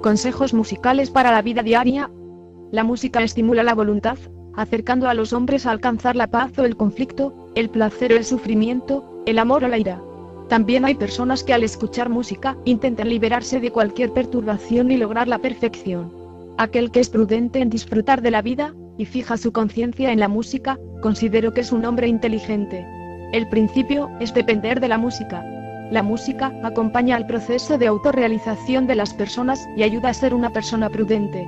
Consejos musicales para la vida diaria. La música estimula la voluntad, acercando a los hombres a alcanzar la paz o el conflicto, el placer o el sufrimiento, el amor o la ira. También hay personas que al escuchar música intentan liberarse de cualquier perturbación y lograr la perfección. Aquel que es prudente en disfrutar de la vida, y fija su conciencia en la música, considero que es un hombre inteligente. El principio es depender de la música. La música acompaña al proceso de autorrealización de las personas y ayuda a ser una persona prudente.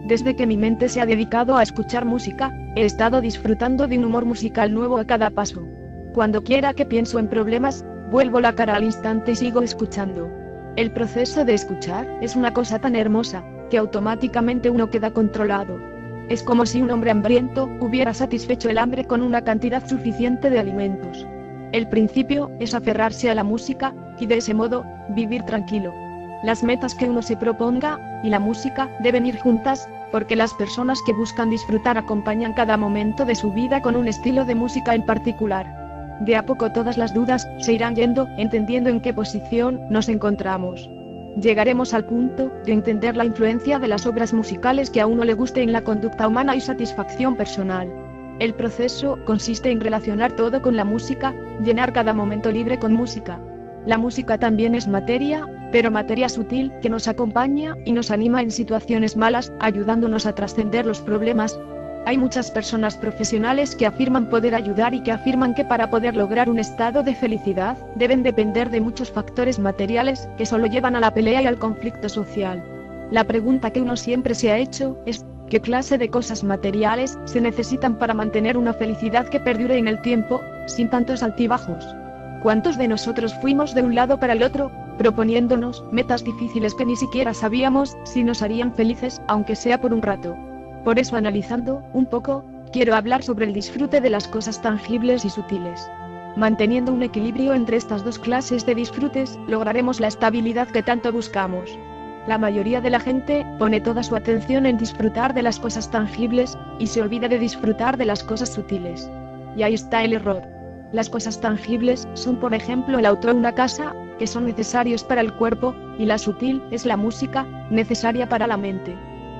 Desde que mi mente se ha dedicado a escuchar música, he estado disfrutando de un humor musical nuevo a cada paso. Cuando quiera que pienso en problemas, vuelvo la cara al instante y sigo escuchando. El proceso de escuchar es una cosa tan hermosa, que automáticamente uno queda controlado. Es como si un hombre hambriento hubiera satisfecho el hambre con una cantidad suficiente de alimentos. El principio es aferrarse a la música, y de ese modo, vivir tranquilo. Las metas que uno se proponga, y la música, deben ir juntas, porque las personas que buscan disfrutar acompañan cada momento de su vida con un estilo de música en particular. De a poco todas las dudas se irán yendo, entendiendo en qué posición nos encontramos. Llegaremos al punto de entender la influencia de las obras musicales que a uno le guste en la conducta humana y satisfacción personal. El proceso consiste en relacionar todo con la música, llenar cada momento libre con música. La música también es materia, pero materia sutil, que nos acompaña y nos anima en situaciones malas, ayudándonos a trascender los problemas. Hay muchas personas profesionales que afirman poder ayudar y que afirman que para poder lograr un estado de felicidad, deben depender de muchos factores materiales, que solo llevan a la pelea y al conflicto social. La pregunta que uno siempre se ha hecho es, ¿qué clase de cosas materiales se necesitan para mantener una felicidad que perdure en el tiempo, sin tantos altibajos? ¿Cuántos de nosotros fuimos de un lado para el otro, proponiéndonos metas difíciles que ni siquiera sabíamos si nos harían felices, aunque sea por un rato? Por eso, analizando un poco, quiero hablar sobre el disfrute de las cosas tangibles y sutiles. Manteniendo un equilibrio entre estas dos clases de disfrutes, lograremos la estabilidad que tanto buscamos. La mayoría de la gente pone toda su atención en disfrutar de las cosas tangibles, y se olvida de disfrutar de las cosas sutiles. Y ahí está el error. Las cosas tangibles son, por ejemplo, el auto o una casa, que son necesarios para el cuerpo, y la sutil es la música, necesaria para la mente.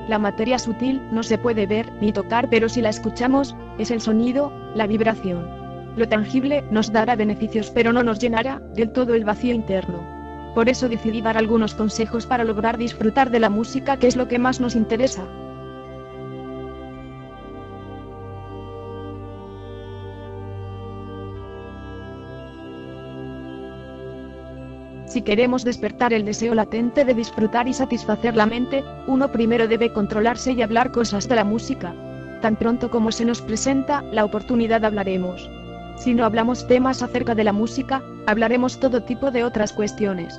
La materia sutil no se puede ver ni tocar, pero si la escuchamos, es el sonido, la vibración. Lo tangible nos dará beneficios, pero no nos llenará del todo el vacío interno. Por eso decidí dar algunos consejos para lograr disfrutar de la música, que es lo que más nos interesa. Si queremos despertar el deseo latente de disfrutar y satisfacer la mente, uno primero debe controlarse y hablar cosas de la música. Tan pronto como se nos presenta la oportunidad hablaremos. Si no hablamos temas acerca de la música, hablaremos todo tipo de otras cuestiones.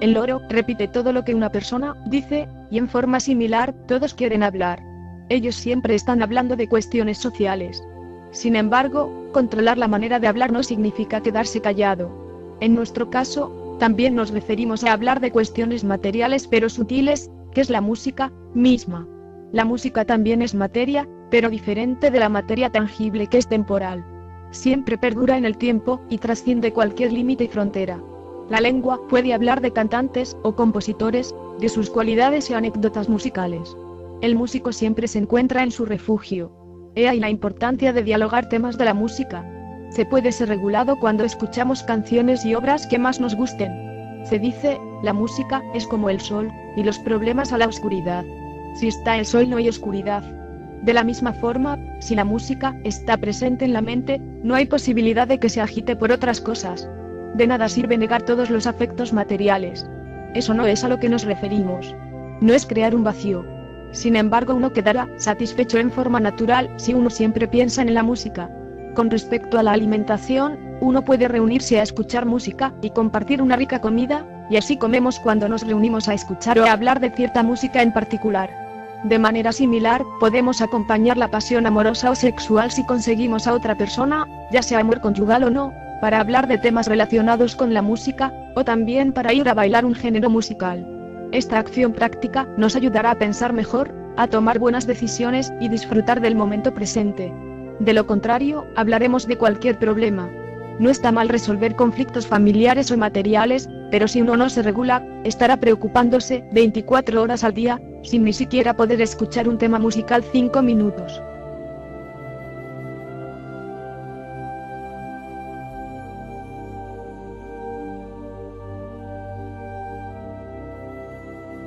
El loro repite todo lo que una persona dice, y en forma similar, todos quieren hablar. Ellos siempre están hablando de cuestiones sociales. Sin embargo, controlar la manera de hablar no significa quedarse callado. En nuestro caso, también nos referimos a hablar de cuestiones materiales pero sutiles, que es la música misma. La música también es materia, pero diferente de la materia tangible, que es temporal. Siempre perdura en el tiempo, y trasciende cualquier límite y frontera. La lengua puede hablar de cantantes o compositores, de sus cualidades y anécdotas musicales. El músico siempre se encuentra en su refugio. He ahí la importancia de dialogar temas de la música. Se puede ser regulado cuando escuchamos canciones y obras que más nos gusten. Se dice, la música es como el sol, y los problemas a la oscuridad. Si está el sol no hay oscuridad. De la misma forma, si la música está presente en la mente, no hay posibilidad de que se agite por otras cosas. De nada sirve negar todos los afectos materiales. Eso no es a lo que nos referimos. No es crear un vacío. Sin embargo, uno quedará satisfecho en forma natural si uno siempre piensa en la música. Con respecto a la alimentación, uno puede reunirse a escuchar música y compartir una rica comida, y así comemos cuando nos reunimos a escuchar o a hablar de cierta música en particular. De manera similar, podemos acompañar la pasión amorosa o sexual si conseguimos a otra persona, ya sea amor conyugal o no, para hablar de temas relacionados con la música, o también para ir a bailar un género musical. Esta acción práctica nos ayudará a pensar mejor, a tomar buenas decisiones y disfrutar del momento presente. De lo contrario, hablaremos de cualquier problema. No está mal resolver conflictos familiares o materiales, pero si uno no se regula, estará preocupándose 24 horas al día, sin ni siquiera poder escuchar un tema musical 5 minutos.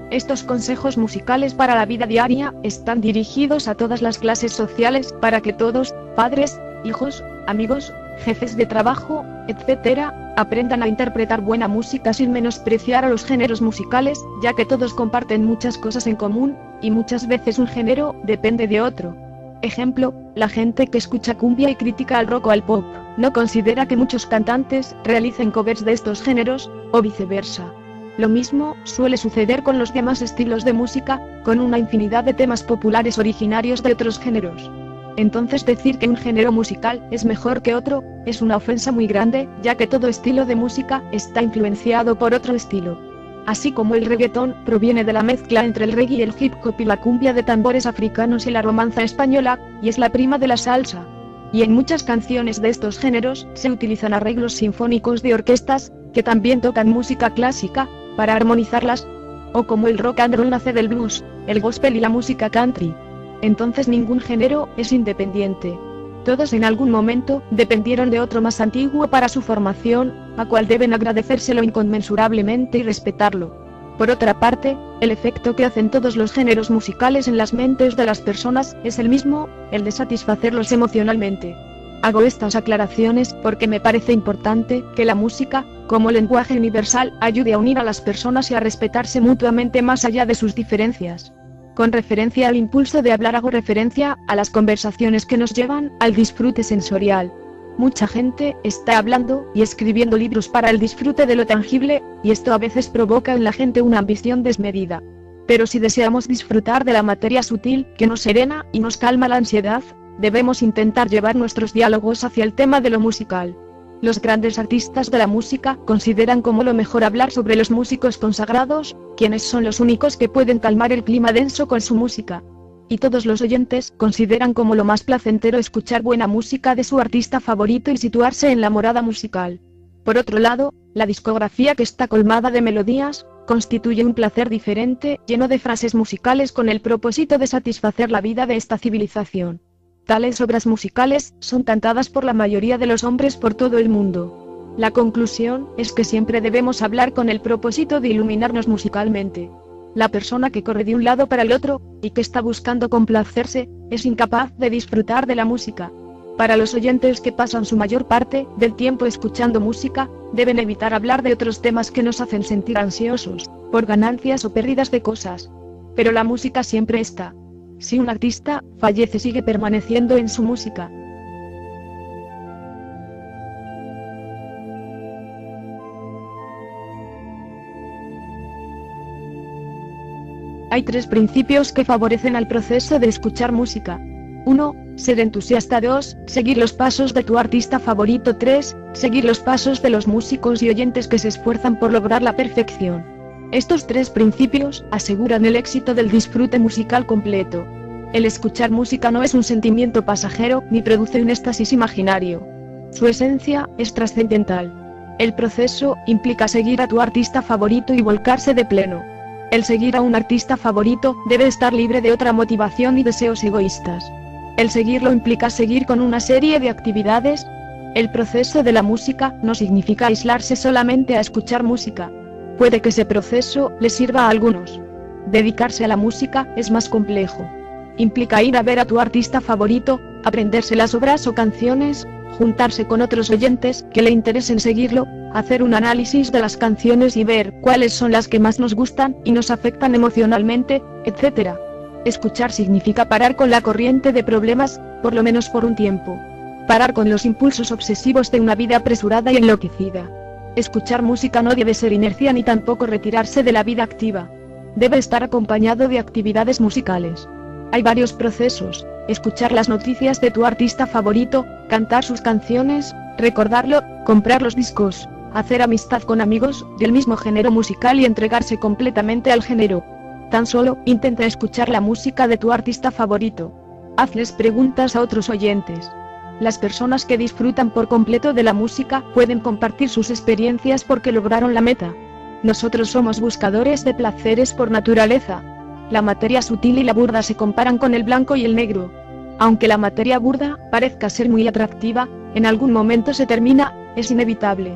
Estos consejos musicales para la vida diaria están dirigidos a todas las clases sociales para que todos, padres, hijos, amigos, jefes de trabajo, etc., aprendan a interpretar buena música sin menospreciar a los géneros musicales, ya que todos comparten muchas cosas en común, y muchas veces un género depende de otro. Ejemplo, la gente que escucha cumbia y critica al rock o al pop, no considera que muchos cantantes realicen covers de estos géneros, o viceversa. Lo mismo suele suceder con los demás estilos de música, con una infinidad de temas populares originarios de otros géneros. Entonces decir que un género musical es mejor que otro, es una ofensa muy grande, ya que todo estilo de música está influenciado por otro estilo. Así como el reggaetón proviene de la mezcla entre el reggae y el hip hop y la cumbia de tambores africanos y la romanza española, y es la prima de la salsa. Y en muchas canciones de estos géneros se utilizan arreglos sinfónicos de orquestas, que también tocan música clásica, para armonizarlas, o como el rock and roll nace del blues, el gospel y la música country. Entonces ningún género es independiente. Todos en algún momento dependieron de otro más antiguo para su formación, a cual deben agradecérselo inconmensurablemente y respetarlo. Por otra parte, el efecto que hacen todos los géneros musicales en las mentes de las personas es el mismo, el de satisfacerlos emocionalmente. Hago estas aclaraciones porque me parece importante que la música, como lenguaje universal, ayude a unir a las personas y a respetarse mutuamente más allá de sus diferencias. Con referencia al impulso de hablar hago referencia a las conversaciones que nos llevan al disfrute sensorial. Mucha gente está hablando y escribiendo libros para el disfrute de lo tangible, y esto a veces provoca en la gente una ambición desmedida. Pero si deseamos disfrutar de la materia sutil que nos serena y nos calma la ansiedad, debemos intentar llevar nuestros diálogos hacia el tema de lo musical. Los grandes artistas de la música consideran como lo mejor hablar sobre los músicos consagrados, quienes son los únicos que pueden calmar el clima denso con su música. Y todos los oyentes consideran como lo más placentero escuchar buena música de su artista favorito y situarse en la morada musical. Por otro lado, la discografía que está colmada de melodías, constituye un placer diferente, lleno de frases musicales con el propósito de satisfacer la vida de esta civilización. Tales obras musicales son cantadas por la mayoría de los hombres por todo el mundo. La conclusión es que siempre debemos hablar con el propósito de iluminarnos musicalmente. La persona que corre de un lado para el otro, y que está buscando complacerse, es incapaz de disfrutar de la música. Para los oyentes que pasan su mayor parte del tiempo escuchando música, deben evitar hablar de otros temas que nos hacen sentir ansiosos, por ganancias o pérdidas de cosas. Pero la música siempre está. Si un artista fallece, sigue permaneciendo en su música. Hay 3 principios que favorecen al proceso de escuchar música. 1. Ser entusiasta. 2. Seguir los pasos de tu artista favorito. 3. Seguir los pasos de los músicos y oyentes que se esfuerzan por lograr la perfección. Estos 3 principios aseguran el éxito del disfrute musical completo. El escuchar música no es un sentimiento pasajero, ni produce un éxtasis imaginario. Su esencia es trascendental. El proceso implica seguir a tu artista favorito y volcarse de pleno. El seguir a un artista favorito debe estar libre de otra motivación y deseos egoístas. El seguirlo implica seguir con una serie de actividades. El proceso de la música no significa aislarse solamente a escuchar música. Puede que ese proceso les sirva a algunos. Dedicarse a la música es más complejo. Implica ir a ver a tu artista favorito, aprenderse las obras o canciones, juntarse con otros oyentes que le interesen seguirlo, hacer un análisis de las canciones y ver cuáles son las que más nos gustan y nos afectan emocionalmente, etc. Escuchar significa parar con la corriente de problemas, por lo menos por un tiempo. Parar con los impulsos obsesivos de una vida apresurada y enloquecida. Escuchar música no debe ser inercia ni tampoco retirarse de la vida activa. Debe estar acompañado de actividades musicales. Hay varios procesos: escuchar las noticias de tu artista favorito, cantar sus canciones, recordarlo, comprar los discos, hacer amistad con amigos del mismo género musical y entregarse completamente al género. Tan solo intenta escuchar la música de tu artista favorito. Hazles preguntas a otros oyentes. Las personas que disfrutan por completo de la música pueden compartir sus experiencias porque lograron la meta. Nosotros somos buscadores de placeres por naturaleza. La materia sutil y la burda se comparan con el blanco y el negro. Aunque la materia burda parezca ser muy atractiva, en algún momento se termina, es inevitable.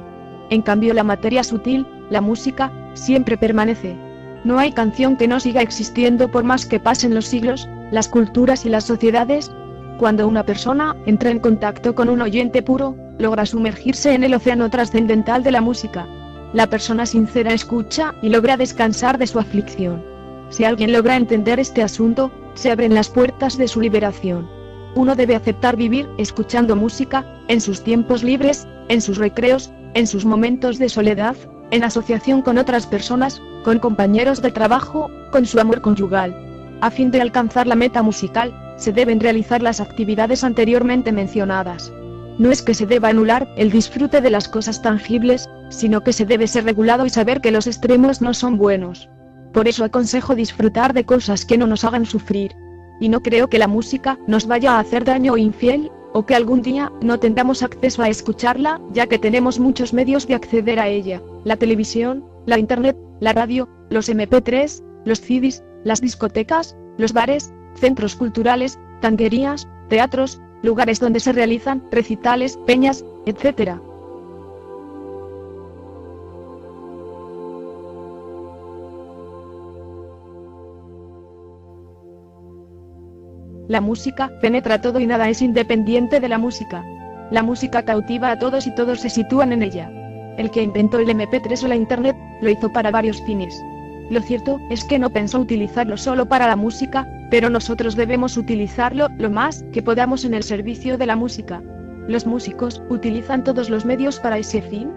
En cambio la materia sutil, la música, siempre permanece. No hay canción que no siga existiendo por más que pasen los siglos, las culturas y las sociedades. Cuando una persona entra en contacto con un oyente puro, logra sumergirse en el océano trascendental de la música. La persona sincera escucha y logra descansar de su aflicción. Si alguien logra entender este asunto, se abren las puertas de su liberación. Uno debe aceptar vivir escuchando música, en sus tiempos libres, en sus recreos, en sus momentos de soledad, en asociación con otras personas, con compañeros de trabajo, con su amor conyugal. A fin de alcanzar la meta musical, se deben realizar las actividades anteriormente mencionadas. No es que se deba anular el disfrute de las cosas tangibles, sino que se debe ser regulado y saber que los extremos no son buenos. Por eso aconsejo disfrutar de cosas que no nos hagan sufrir. Y no creo que la música nos vaya a hacer daño o infiel, o que algún día no tengamos acceso a escucharla, ya que tenemos muchos medios de acceder a ella: la televisión, la internet, la radio, los MP3, los CDs, las discotecas, los bares, centros culturales, tanguerías, teatros, lugares donde se realizan recitales, peñas, etc. La música penetra todo y nada es independiente de la música. La música cautiva a todos y todos se sitúan en ella. El que inventó el MP3 o la internet, lo hizo para varios fines. Lo cierto es que no pensó utilizarlo solo para la música, pero nosotros debemos utilizarlo lo más que podamos en el servicio de la música. Los músicos utilizan todos los medios para ese fin.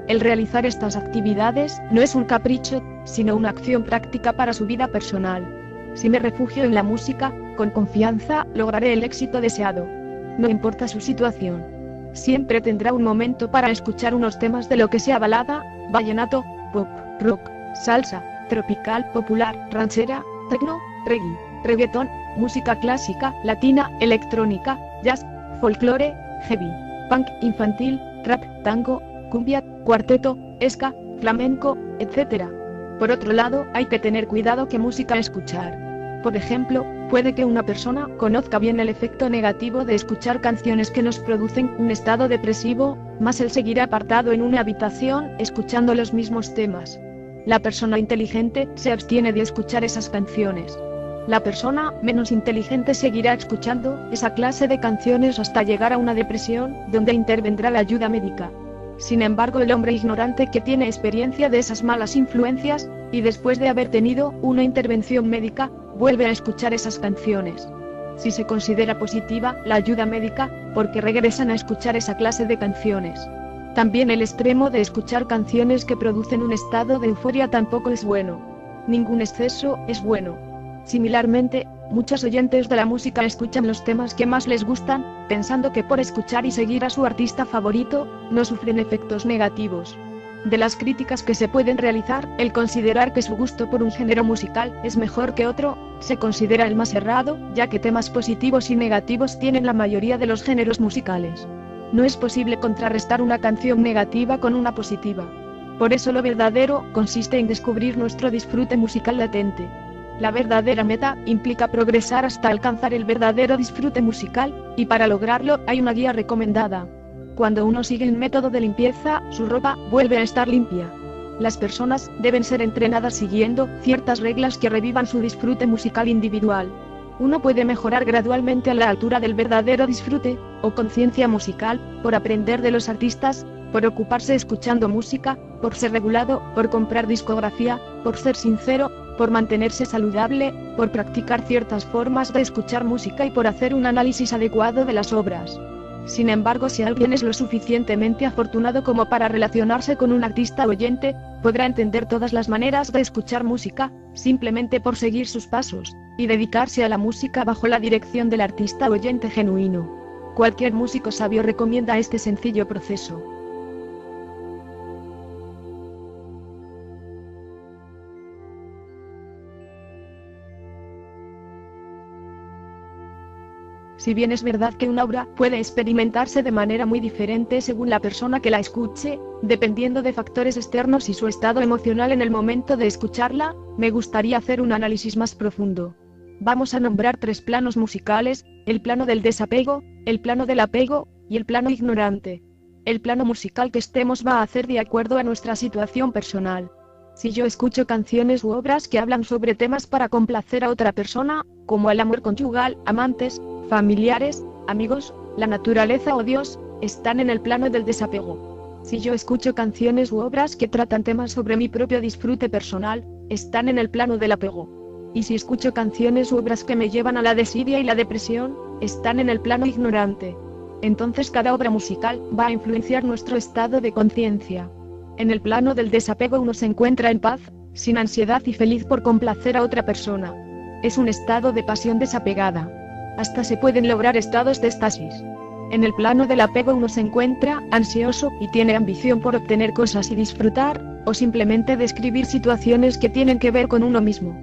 El realizar estas actividades no es un capricho, sino una acción práctica para su vida personal. Si me refugio en la música, con confianza lograré el éxito deseado. No importa su situación. Siempre tendrá un momento para escuchar unos temas de lo que sea balada, vallenato, pop, rock, salsa, tropical, popular, ranchera, techno, reggae, reggaetón, música clásica, latina, electrónica, jazz, folclore, heavy, punk, infantil, rap, tango, cumbia, cuarteto, ska, flamenco, etc. Por otro lado, hay que tener cuidado qué música escuchar. Por ejemplo, puede que una persona conozca bien el efecto negativo de escuchar canciones que nos producen un estado depresivo, mas él seguirá apartado en una habitación escuchando los mismos temas. La persona inteligente se abstiene de escuchar esas canciones. La persona menos inteligente seguirá escuchando esa clase de canciones hasta llegar a una depresión, donde intervendrá la ayuda médica. Sin embargo, el hombre ignorante que tiene experiencia de esas malas influencias, y después de haber tenido una intervención médica, vuelve a escuchar esas canciones. Si se considera positiva la ayuda médica, porque regresan a escuchar esa clase de canciones. También el extremo de escuchar canciones que producen un estado de euforia tampoco es bueno. Ningún exceso es bueno. Similarmente, muchos oyentes de la música escuchan los temas que más les gustan, pensando que por escuchar y seguir a su artista favorito, no sufren efectos negativos. De las críticas que se pueden realizar, el considerar que su gusto por un género musical es mejor que otro, se considera el más errado, ya que temas positivos y negativos tienen la mayoría de los géneros musicales. No es posible contrarrestar una canción negativa con una positiva. Por eso lo verdadero consiste en descubrir nuestro disfrute musical latente. La verdadera meta implica progresar hasta alcanzar el verdadero disfrute musical, y para lograrlo hay una guía recomendada. Cuando uno sigue el método de limpieza, su ropa vuelve a estar limpia. Las personas deben ser entrenadas siguiendo ciertas reglas que revivan su disfrute musical individual. Uno puede mejorar gradualmente a la altura del verdadero disfrute, o conciencia musical, por aprender de los artistas, por ocuparse escuchando música, por ser regulado, por comprar discografía, por ser sincero, por mantenerse saludable, por practicar ciertas formas de escuchar música y por hacer un análisis adecuado de las obras. Sin embargo, si alguien es lo suficientemente afortunado como para relacionarse con un artista oyente, podrá entender todas las maneras de escuchar música, simplemente por seguir sus pasos, y dedicarse a la música bajo la dirección del artista oyente genuino. Cualquier músico sabio recomienda este sencillo proceso. Si bien es verdad que una obra puede experimentarse de manera muy diferente según la persona que la escuche, dependiendo de factores externos y su estado emocional en el momento de escucharla, me gustaría hacer un análisis más profundo. Vamos a nombrar 3 planos musicales: el plano del desapego, el plano del apego, y el plano ignorante. El plano musical que estemos va a hacer de acuerdo a nuestra situación personal. Si yo escucho canciones u obras que hablan sobre temas para complacer a otra persona, como el amor conyugal, amantes, familiares, amigos, la naturaleza o Dios, están en el plano del desapego. Si yo escucho canciones u obras que tratan temas sobre mi propio disfrute personal, están en el plano del apego. Y si escucho canciones u obras que me llevan a la desidia y la depresión, están en el plano ignorante. Entonces cada obra musical va a influenciar nuestro estado de conciencia. En el plano del desapego uno se encuentra en paz, sin ansiedad y feliz por complacer a otra persona. Es un estado de pasión desapegada. Hasta se pueden lograr estados de éxtasis. En el plano del apego uno se encuentra ansioso y tiene ambición por obtener cosas y disfrutar, o simplemente describir situaciones que tienen que ver con uno mismo.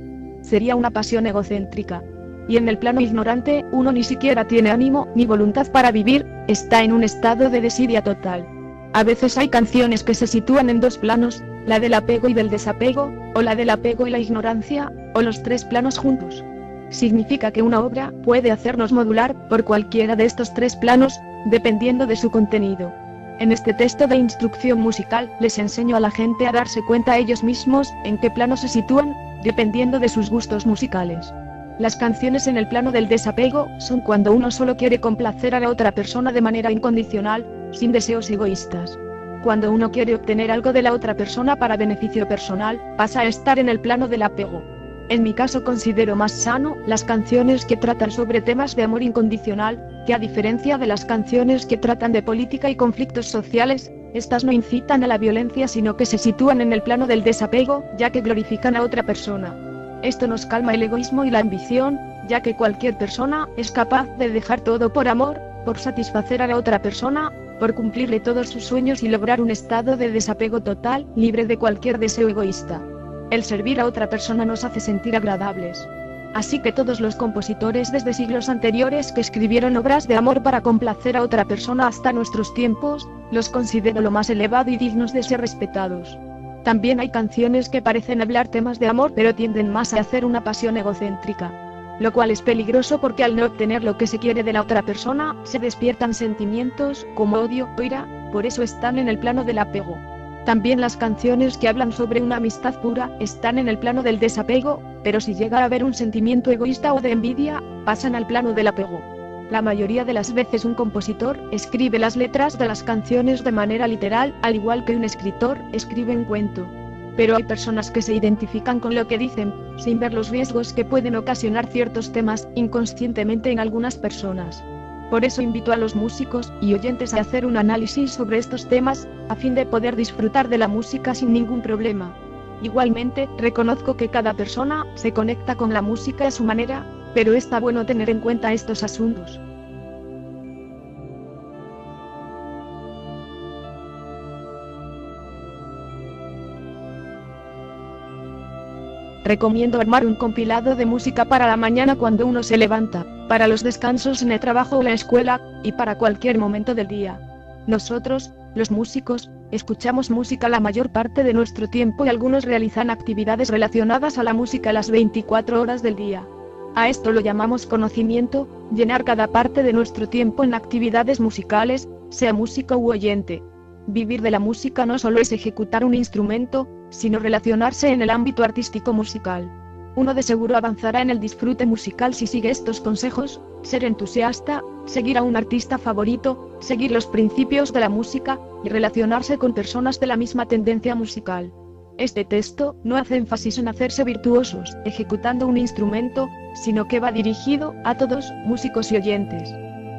Sería una pasión egocéntrica. Y en el plano ignorante, uno ni siquiera tiene ánimo ni voluntad para vivir, está en un estado de desidia total. A veces hay canciones que se sitúan en 2 planos, la del apego y del desapego, o la del apego y la ignorancia, o los 3 planos juntos. Significa que una obra puede hacernos modular por cualquiera de estos 3 planos, dependiendo de su contenido. En este texto de instrucción musical, les enseño a la gente a darse cuenta ellos mismos en qué plano se sitúan, dependiendo de sus gustos musicales. Las canciones en el plano del desapego son cuando uno solo quiere complacer a la otra persona de manera incondicional, sin deseos egoístas. Cuando uno quiere obtener algo de la otra persona para beneficio personal, pasa a estar en el plano del apego. En mi caso considero más sano las canciones que tratan sobre temas de amor incondicional, que a diferencia de las canciones que tratan de política y conflictos sociales, estas no incitan a la violencia sino que se sitúan en el plano del desapego, ya que glorifican a otra persona. Esto nos calma el egoísmo y la ambición, ya que cualquier persona es capaz de dejar todo por amor, por satisfacer a la otra persona, por cumplirle todos sus sueños y lograr un estado de desapego total, libre de cualquier deseo egoísta. El servir a otra persona nos hace sentir agradables. Así que todos los compositores desde siglos anteriores que escribieron obras de amor para complacer a otra persona hasta nuestros tiempos, los considero lo más elevado y dignos de ser respetados. También hay canciones que parecen hablar temas de amor pero tienden más a hacer una pasión egocéntrica. Lo cual es peligroso porque al no obtener lo que se quiere de la otra persona, se despiertan sentimientos como odio o ira, por eso están en el plano del apego. También las canciones que hablan sobre una amistad pura están en el plano del desapego, pero si llega a haber un sentimiento egoísta o de envidia, pasan al plano del apego. La mayoría de las veces un compositor escribe las letras de las canciones de manera literal, al igual que un escritor escribe un cuento. Pero hay personas que se identifican con lo que dicen, sin ver los riesgos que pueden ocasionar ciertos temas inconscientemente en algunas personas. Por eso invito a los músicos y oyentes a hacer un análisis sobre estos temas, a fin de poder disfrutar de la música sin ningún problema. Igualmente, reconozco que cada persona se conecta con la música a su manera, pero está bueno tener en cuenta estos asuntos. Recomiendo armar un compilado de música para la mañana cuando uno se levanta, para los descansos en el trabajo o la escuela, y para cualquier momento del día. Nosotros, los músicos, escuchamos música la mayor parte de nuestro tiempo y algunos realizan actividades relacionadas a la música las 24 horas del día. A esto lo llamamos conocimiento, llenar cada parte de nuestro tiempo en actividades musicales, sea músico u oyente. Vivir de la música no solo es ejecutar un instrumento, sino relacionarse en el ámbito artístico musical. Uno de seguro avanzará en el disfrute musical si sigue estos consejos: ser entusiasta, seguir a un artista favorito, seguir los principios de la música, y relacionarse con personas de la misma tendencia musical. Este texto no hace énfasis en hacerse virtuosos ejecutando un instrumento, sino que va dirigido a todos, músicos y oyentes.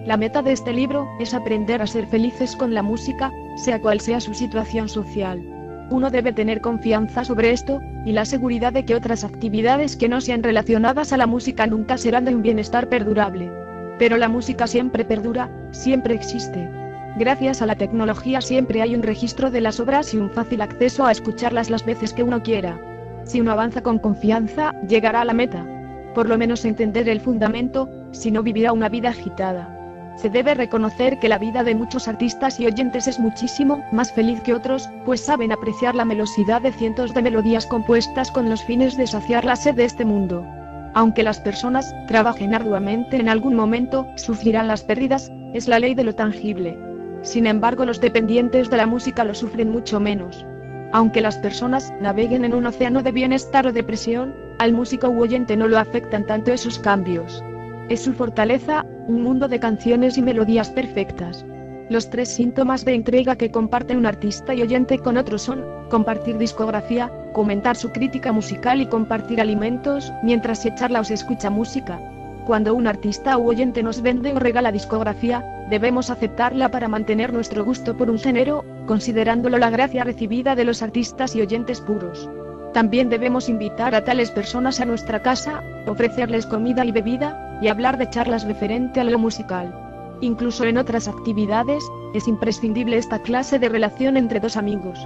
La meta de este libro es aprender a ser felices con la música, sea cual sea su situación social. Uno debe tener confianza sobre esto, y la seguridad de que otras actividades que no sean relacionadas a la música nunca serán de un bienestar perdurable. Pero la música siempre perdura, siempre existe. Gracias a la tecnología siempre hay un registro de las obras y un fácil acceso a escucharlas las veces que uno quiera. Si uno avanza con confianza, llegará a la meta. por lo menos entender el fundamento, si no vivirá una vida agitada. Se debe reconocer que la vida de muchos artistas y oyentes es muchísimo más feliz que otros, pues saben apreciar la melosidad de cientos de melodías compuestas con los fines de saciar la sed de este mundo. Aunque las personas trabajen arduamente, en algún momento sufrirán las pérdidas, es la ley de lo tangible. Sin embargo, los dependientes de la música lo sufren mucho menos. Aunque las personas naveguen en un océano de bienestar o depresión, al músico u oyente no lo afectan tanto esos cambios. Es su fortaleza, un mundo de canciones y melodías perfectas. Los 3 síntomas de entrega que comparten un artista y oyente con otros son: compartir discografía, comentar su crítica musical y compartir alimentos, mientras se charla o se escucha música. Cuando un artista u oyente nos vende o regala discografía, debemos aceptarla para mantener nuestro gusto por un género, considerándolo la gracia recibida de los artistas y oyentes puros. También debemos invitar a tales personas a nuestra casa, ofrecerles comida y bebida, y hablar de charlas referente a lo musical. Incluso en otras actividades, es imprescindible esta clase de relación entre dos amigos.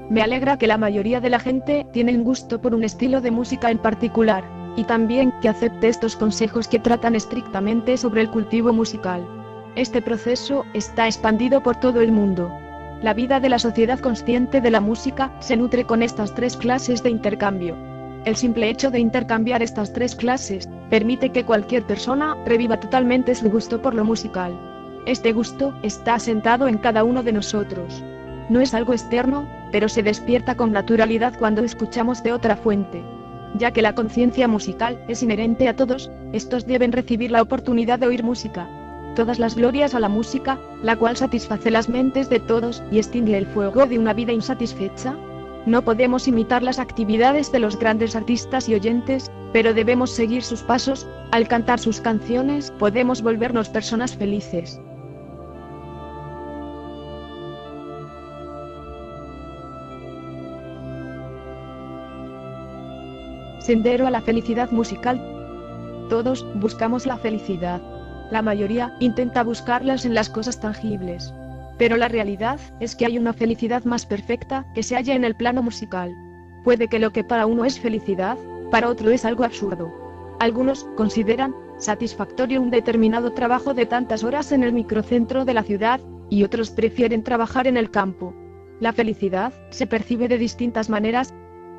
Me alegra que la mayoría de la gente tiene un gusto por un estilo de música en particular, y también que acepte estos consejos que tratan estrictamente sobre el cultivo musical. Este proceso está expandido por todo el mundo. La vida de la sociedad consciente de la música se nutre con estas 3 clases de intercambio. El simple hecho de intercambiar estas 3 clases permite que cualquier persona reviva totalmente su gusto por lo musical. Este gusto está asentado en cada uno de nosotros. No es algo externo, pero se despierta con naturalidad cuando escuchamos de otra fuente. Ya que la conciencia musical es inherente a todos, estos deben recibir la oportunidad de oír música. Todas las glorias a la música, la cual satisface las mentes de todos y extingue el fuego de una vida insatisfecha. No podemos imitar las actividades de los grandes artistas y oyentes, pero debemos seguir sus pasos. Al cantar sus canciones, podemos volvernos personas felices. Sendero a la felicidad musical. Todos buscamos la felicidad. La mayoría intenta buscarlas en las cosas tangibles. Pero la realidad es que hay una felicidad más perfecta que se halla en el plano musical. Puede que lo que para uno es felicidad, para otro es algo absurdo. Algunos consideran satisfactorio un determinado trabajo de tantas horas en el microcentro de la ciudad, y otros prefieren trabajar en el campo. La felicidad se percibe de distintas maneras.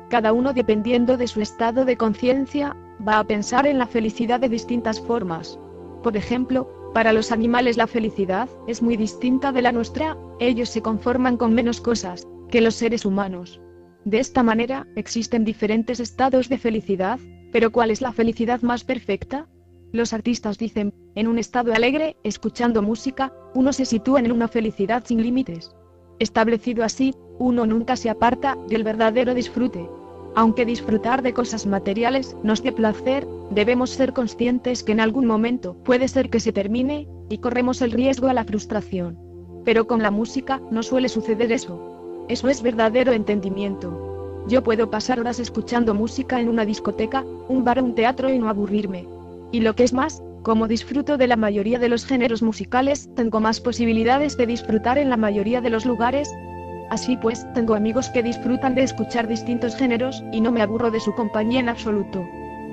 Cada uno, dependiendo de su estado de conciencia, va a pensar en la felicidad de distintas formas. Por ejemplo, para los animales la felicidad es muy distinta de la nuestra. Ellos se conforman con menos cosas que los seres humanos. De esta manera, existen diferentes estados de felicidad, pero ¿cuál es la felicidad más perfecta? Los artistas dicen: en un estado alegre, escuchando música, uno se sitúa en una felicidad sin límites. Establecido así, uno nunca se aparta del verdadero disfrute. Aunque disfrutar de cosas materiales nos dé placer, debemos ser conscientes que en algún momento puede ser que se termine, y corremos el riesgo a la frustración. Pero con la música no suele suceder eso. Eso es verdadero entendimiento. Yo puedo pasar horas escuchando música en una discoteca, un bar o un teatro y no aburrirme. Y lo que es más, como disfruto de la mayoría de los géneros musicales, tengo más posibilidades de disfrutar en la mayoría de los lugares. Así pues, tengo amigos que disfrutan de escuchar distintos géneros, y no me aburro de su compañía en absoluto.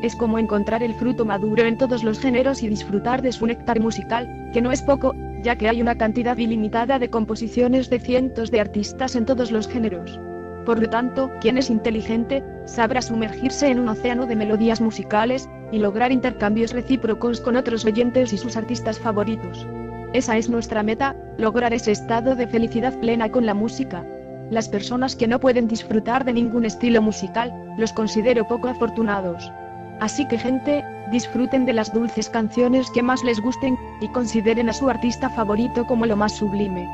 Es como encontrar el fruto maduro en todos los géneros y disfrutar de su néctar musical, que no es poco, ya que hay una cantidad ilimitada de composiciones de cientos de artistas en todos los géneros. Por lo tanto, quien es inteligente, sabrá sumergirse en un océano de melodías musicales, y lograr intercambios recíprocos con otros oyentes y sus artistas favoritos. Esa es nuestra meta, lograr ese estado de felicidad plena con la música. Las personas que no pueden disfrutar de ningún estilo musical, los considero poco afortunados. Así que gente, disfruten de las dulces canciones que más les gusten, y consideren a su artista favorito como lo más sublime.